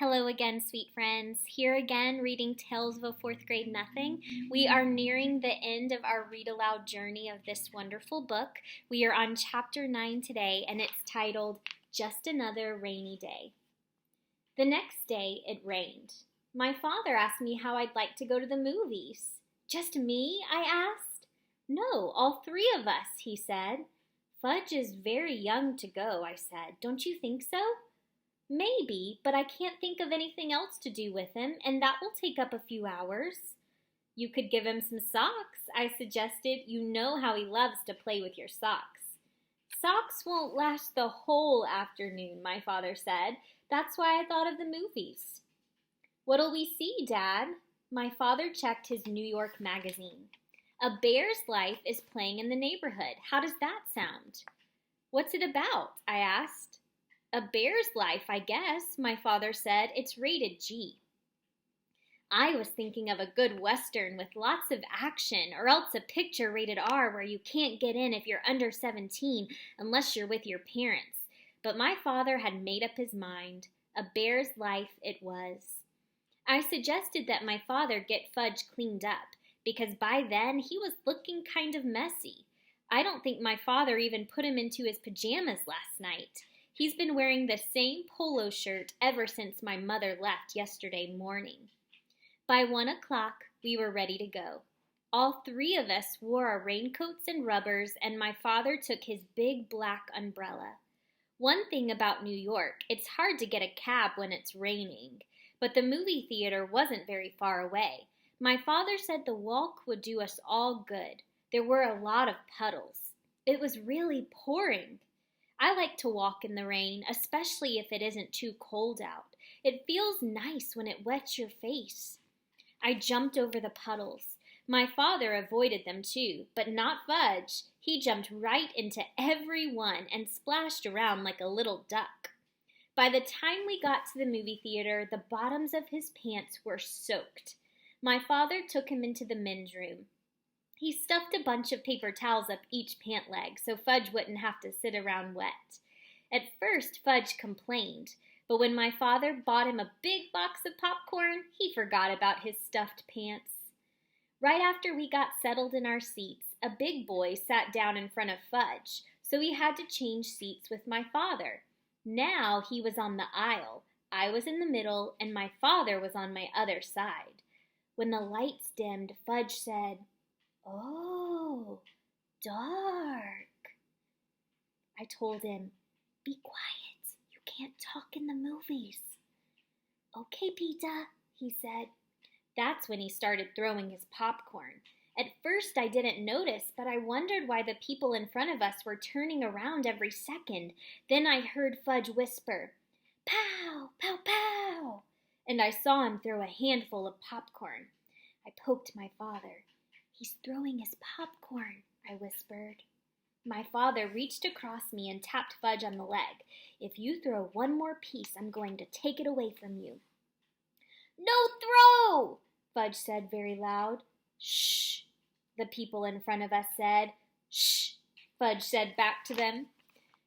Hello again, sweet friends. Here again, reading Tales of a Fourth Grade Nothing. We are nearing the end of our read aloud journey of this wonderful book. We are on chapter 9 today, and it's titled Just Another Rainy Day. The next day, it rained. My father asked me how I'd like to go to the movies. Just me? I asked. No, all three of us, he said. Fudge is very young to go, I said. Don't you think so? Maybe, but I can't think of anything else to do with him, and that will take up a few hours. You could give him some socks, I suggested. You know how he loves to play with your socks. Socks won't last the whole afternoon, my father said. That's why I thought of the movies. What'll we see, Dad? My father checked his New York magazine. A Bear's Life is playing in the neighborhood. How does that sound? What's it about? I asked. A Bear's Life, I guess, my father said. It's rated G. I was thinking of a good Western with lots of action, or else a picture rated R where you can't get in if you're under 17 unless you're with your parents. But my father had made up his mind. A Bear's Life it was. I suggested that my father get Fudge cleaned up, because by then he was looking kind of messy. I don't think my father even put him into his pajamas last night. He's been wearing the same polo shirt ever since my mother left yesterday morning. By 1 o'clock, we were ready to go. All three of us wore our raincoats and rubbers, and my father took his big black umbrella. One thing about New York, it's hard to get a cab when it's raining, but the movie theater wasn't very far away. My father said the walk would do us all good. There were a lot of puddles. It was really pouring. I like to walk in the rain, especially if it isn't too cold out. It feels nice when it wets your face. I jumped over the puddles. My father avoided them too, but not Fudge. He jumped right into every one and splashed around like a little duck. By the time we got to the movie theater, the bottoms of his pants were soaked. My father took him into the men's room. He stuffed a bunch of paper towels up each pant leg so Fudge wouldn't have to sit around wet. At first, Fudge complained, but when my father bought him a big box of popcorn, he forgot about his stuffed pants. Right after we got settled in our seats, a big boy sat down in front of Fudge, so we had to change seats with my father. Now he was on the aisle, I was in the middle, and my father was on my other side. When the lights dimmed, Fudge said, "Oh, dark." I told him, "Be quiet. You can't talk in the movies." "Okay, Pita," he said. That's when he started throwing his popcorn. At first I didn't notice, but I wondered why the people in front of us were turning around every second. Then I heard Fudge whisper, "Pow, pow, pow," and I saw him throw a handful of popcorn. I poked my father. "He's throwing his popcorn," I whispered. My father reached across me and tapped Fudge on the leg. "If you throw one more piece, I'm going to take it away from you." "No throw!" Fudge said very loud. "Shh," the people in front of us said. "Shh," Fudge said back to them.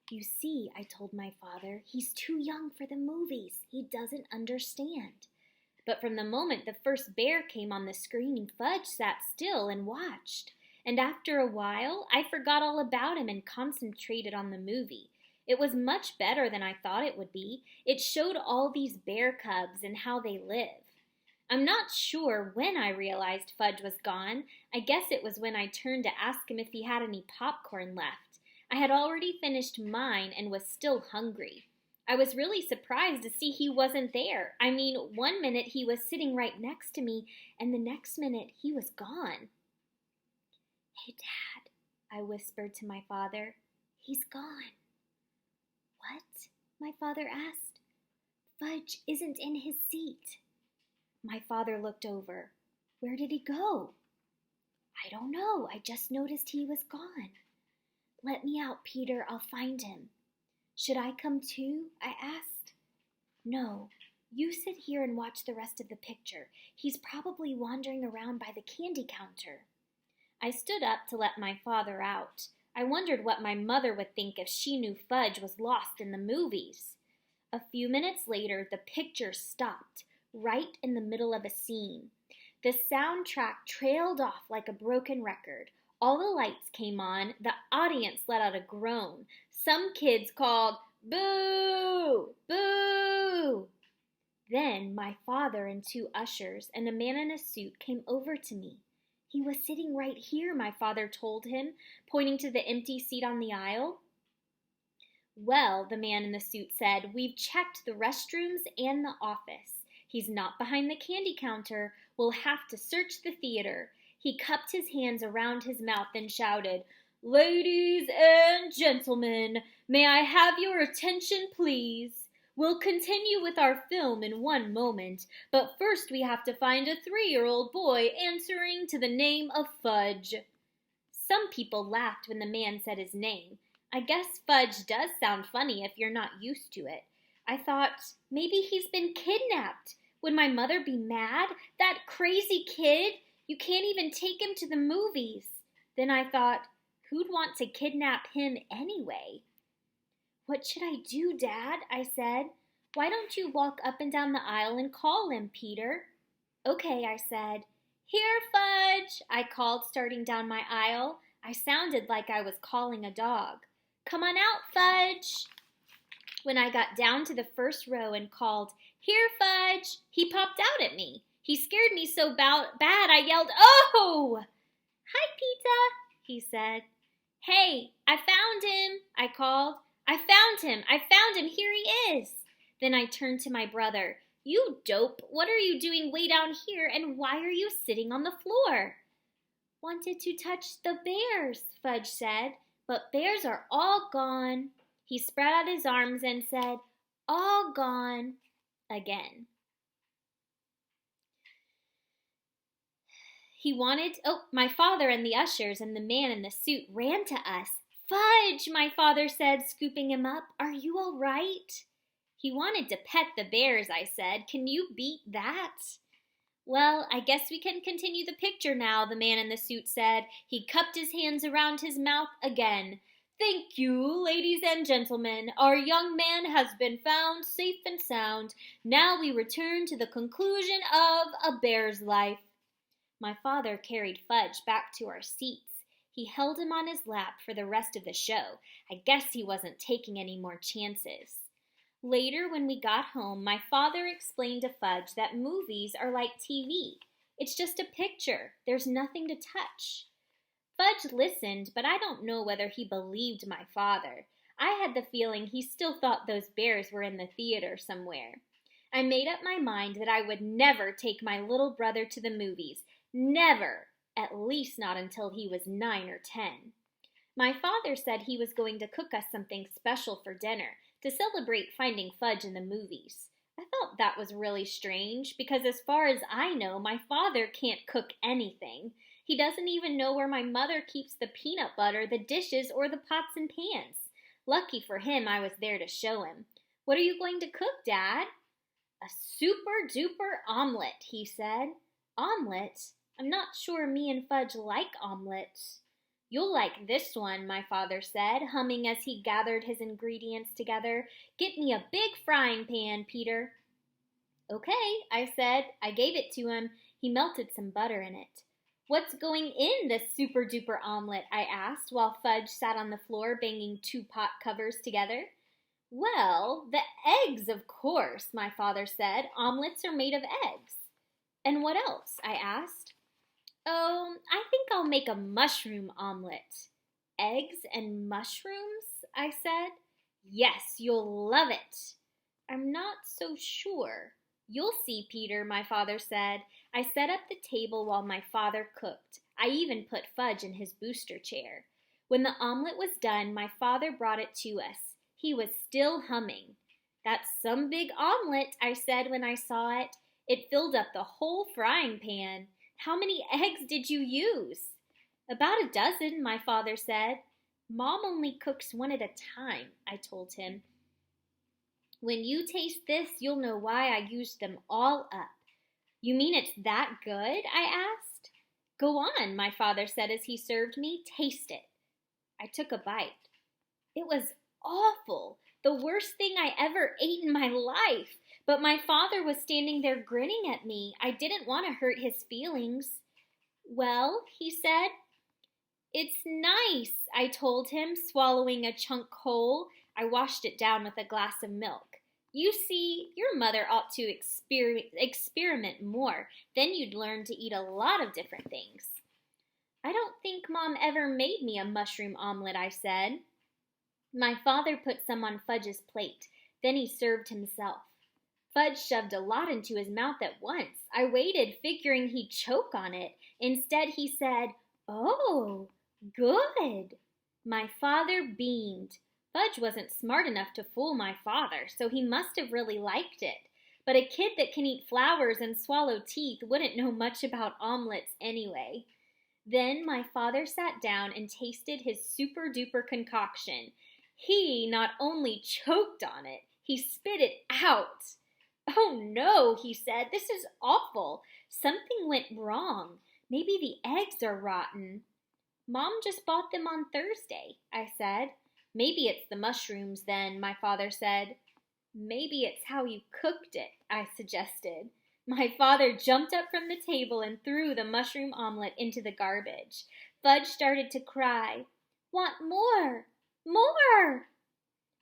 "You see," I told my father, "he's too young for the movies. He doesn't understand." But from the moment the first bear came on the screen, Fudge sat still and watched. And after a while, I forgot all about him and concentrated on the movie. It was much better than I thought it would be. It showed all these bear cubs and how they live. I'm not sure when I realized Fudge was gone. I guess it was when I turned to ask him if he had any popcorn left. I had already finished mine and was still hungry. I was really surprised to see he wasn't there. I mean, 1 minute he was sitting right next to me, and the next minute he was gone. "Hey, Dad," I whispered to my father. "He's gone." "What?" my father asked. "Fudge isn't in his seat." My father looked over. "Where did he go?" "I don't know. I just noticed he was gone." "Let me out, Peter. I'll find him." "Should I come too?" I asked. "No. You sit here and watch the rest of the picture. He's probably wandering around by the candy counter." I stood up to let my father out. I wondered what my mother would think if she knew Fudge was lost in the movies. A few minutes later, the picture stopped, right in the middle of a scene. The soundtrack trailed off like a broken record. All the lights came on. The audience let out a groan. Some kids called, "Boo! Boo!" Then my father and two ushers and a man in a suit came over to me. "He was sitting right here," my father told him, pointing to the empty seat on the aisle. "Well," the man in the suit said, "we've checked the restrooms and the office. He's not behind the candy counter. We'll have to search the theater." He cupped his hands around his mouth and shouted, "Ladies and gentlemen, may I have your attention, please? We'll continue with our film in one moment, but first we have to find a 3-year-old boy answering to the name of Fudge." Some people laughed when the man said his name. I guess Fudge does sound funny if you're not used to it. I thought, maybe he's been kidnapped. Would my mother be mad? That crazy kid? You can't even take him to the movies. Then I thought, who'd want to kidnap him anyway? "What should I do, Dad?" I said. "Why don't you walk up and down the aisle and call him, Peter?" "Okay," I said. "Here, Fudge," I called, starting down my aisle. I sounded like I was calling a dog. "Come on out, Fudge." When I got down to the first row and called, "Here, Fudge," he popped out at me. He scared me so bad I yelled, "Oh!" "Hi, Pizza," he said. "Hey, I found him," I called. I found him, here he is." Then I turned to my brother. "You dope, what are you doing way down here, and why are you sitting on the floor?" "Wanted to touch the bears," Fudge said, "but bears are all gone." He spread out his arms and said, "All gone," again. My father and the ushers and the man in the suit ran to us. "Fudge," my father said, scooping him up, "are you all right?" "He wanted to pet the bears," I said. "Can you beat that?" "Well, I guess we can continue the picture now," the man in the suit said. He cupped his hands around his mouth again. "Thank you, ladies and gentlemen. Our young man has been found safe and sound. Now we return to the conclusion of A Bear's Life." My father carried Fudge back to our seats. He held him on his lap for the rest of the show. I guess he wasn't taking any more chances. Later, when we got home, my father explained to Fudge that movies are like TV. It's just a picture. There's nothing to touch. Fudge listened, but I don't know whether he believed my father. I had the feeling he still thought those bears were in the theater somewhere. I made up my mind that I would never take my little brother to the movies. Never! At least not until he was 9 or 10. My father said he was going to cook us something special for dinner to celebrate finding Fudge in the movies. I thought that was really strange because as far as I know, my father can't cook anything. He doesn't even know where my mother keeps the peanut butter, the dishes, or the pots and pans. Lucky for him, I was there to show him. "What are you going to cook, Dad?" "A super-duper omelet," he said. "Omelet? I'm not sure me and Fudge like omelets." "You'll like this one," my father said, humming as he gathered his ingredients together. "Get me a big frying pan, Peter." "Okay," I said. I gave it to him. He melted some butter in it. "What's going in this super-duper omelet?" I asked, while Fudge sat on the floor banging 2 pot covers together. "Well, the eggs, of course," my father said. "Omelets are made of eggs." "And what else?" I asked. "Oh, I think I'll make a mushroom omelet." "Eggs and mushrooms?" I said. "Yes, you'll love it." "I'm not so sure." "You'll see, Peter," my father said. I set up the table while my father cooked. I even put Fudge in his booster chair. When the omelet was done, my father brought it to us. He was still humming. "That's some big omelet," I said when I saw it. It filled up the whole frying pan. "How many eggs did you use?" "About a dozen," my father said. "Mom only cooks one at a time," I told him. "When you taste this, you'll know why I used them all up." "You mean it's that good?" I asked. "Go on," my father said as he served me. "Taste it." I took a bite. It was awful. The worst thing I ever ate in my life. But my father was standing there grinning at me. I didn't want to hurt his feelings. Well, he said. It's nice, I told him, swallowing a chunk whole. I washed it down with a glass of milk. You see, your mother ought to experiment more. Then you'd learn to eat a lot of different things. I don't think Mom ever made me a mushroom omelet, I said. My father put some on Fudge's plate. Then he served himself. Fudge shoved a lot into his mouth at once. I waited, figuring he'd choke on it. Instead, he said, "Oh, good." My father beamed. Fudge wasn't smart enough to fool my father, so he must have really liked it. But a kid that can eat flowers and swallow teeth wouldn't know much about omelets anyway. Then my father sat down and tasted his super-duper concoction. He not only choked on it, he spit it out. "Oh no," he said, "this is awful. Something went wrong. Maybe the eggs are rotten." "Mom just bought them on Thursday," I said. "Maybe it's the mushrooms then," my father said. "Maybe it's how you cooked it," I suggested. My father jumped up from the table and threw the mushroom omelet into the garbage. Fudge started to cry. "Want more? More!"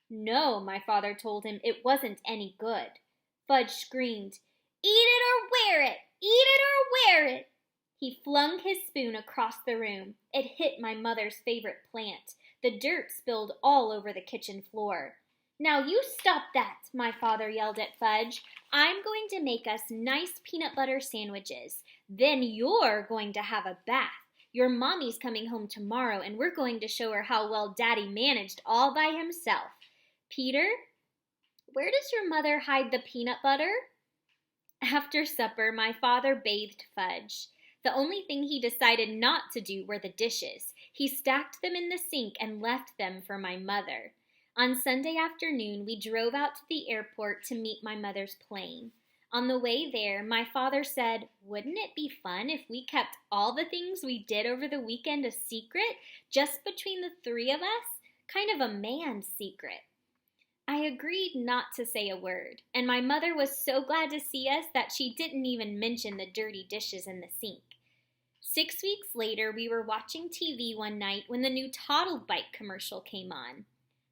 "No," my father told him, "it wasn't any good." Fudge screamed, "Eat it or wear it! Eat it or wear it!" He flung his spoon across the room. It hit my mother's favorite plant. The dirt spilled all over the kitchen floor. "Now you stop that," my father yelled at Fudge. "I'm going to make us nice peanut butter sandwiches. Then you're going to have a bath. Your mommy's coming home tomorrow, and we're going to show her how well Daddy managed all by himself. Peter, where does your mother hide the peanut butter?" After supper, my father bathed Fudge. The only thing he decided not to do were the dishes. He stacked them in the sink and left them for my mother. On Sunday afternoon, we drove out to the airport to meet my mother's plane. On the way there, my father said, "Wouldn't it be fun if we kept all the things we did over the weekend a secret, just between the three of us? Kind of a man's secret." I agreed not to say a word, and my mother was so glad to see us that she didn't even mention the dirty dishes in the sink. 6 weeks later, we were watching TV one night when the new Toddle Bite commercial came on.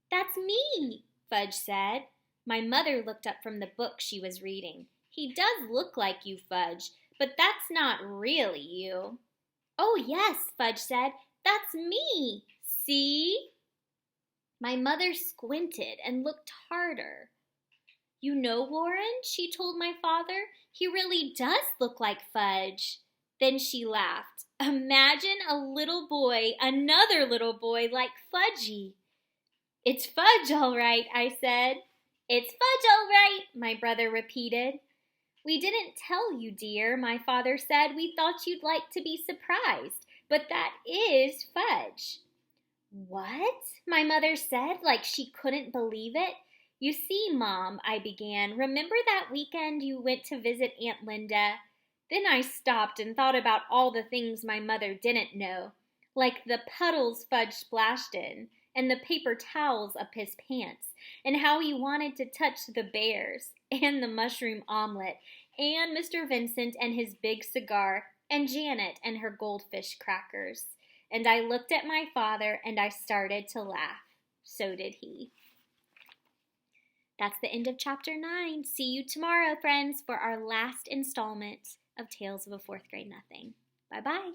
"That's me," Fudge said. My mother looked up from the book she was reading. "He does look like you, Fudge, but that's not really you." "Oh yes," Fudge said, "that's me. See?" My mother squinted and looked harder. "You know, Warren," she told my father, "he really does look like Fudge." Then she laughed. "Imagine a little boy, another little boy like Fudgy." "It's Fudge, all right," I said. "It's Fudge, all right," my brother repeated. "We didn't tell you, dear," my father said. "We thought you'd like to be surprised, but that is Fudge." "What?" my mother said, like she couldn't believe it. "You see, Mom," I began, "remember that weekend you went to visit Aunt Linda?" Then I stopped and thought about all the things my mother didn't know, like the puddles Fudge splashed in, and the paper towels up his pants, and how he wanted to touch the bears, and the mushroom omelet, and Mr. Vincent and his big cigar, and Janet and her goldfish crackers. And I looked at my father and I started to laugh. So did he. That's the end of chapter 9. See you tomorrow, friends, for our last installment of Tales of a Fourth Grade Nothing. Bye-bye.